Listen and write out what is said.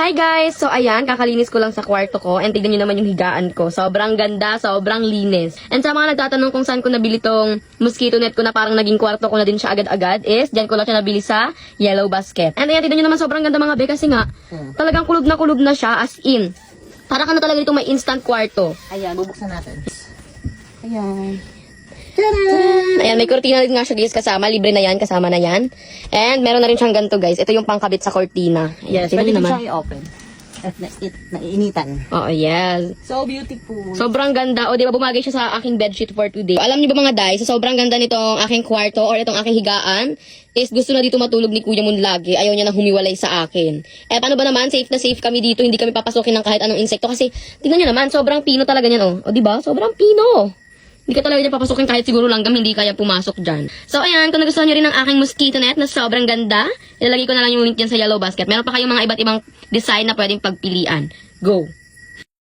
Hi guys! So ayan, kakalinis ko lang sa kwarto ko and tignan nyo naman yung higaan ko. Sobrang ganda, sobrang linis. And sa mga nagtatanong kung saan ko nabili tong mosquito net ko na parang naging kwarto ko na din siya agad-agad is dyan ko lang siya nabili sa Yellow Basket. And ayan, tignan nyo naman sobrang ganda mga be kasi nga talagang kulog na siya as in. Para ka na talaga dito may instant kwarto. Ayan, bubuksan natin. Ayan. Ayan, may kortina din nga siya guys kasama. Libre na yan, kasama na yan. And meron na rin siyang ganito guys. Ito yung pangkabit sa kortina. Ayan, Yes, tingnan pwede nyo din naman. siyang i-open. At naiinitan. Oo, yes. So beautiful. Sobrang ganda. O, di ba bumagay siya sa aking bedsheet for today. Alam niyo ba mga guys, sa sobrang ganda nitong aking kwarto or itong aking higaan, is gusto na dito matulog ni Kuya Moon lagi. Ayaw niya na humiwalay sa akin. Eh, paano ba naman? Safe na safe kami dito. Hindi kami papasukin ng kahit anong insekto. Kasi, tingnan niyo naman, sobrang pino talaga niyan, oh. O, di ba? Sobrang pino. Hindi ka talaga niya papasukin kahit siguro langgam, hindi kaya pumasok dyan. So, ayan, kung nagustuhan niyo rin ang aking mosquito net na sobrang ganda, ilalagay ko na lang yung link dyan sa Yellow Basket. Meron pa kayong mga iba't ibang design na pwedeng pagpilian. Go!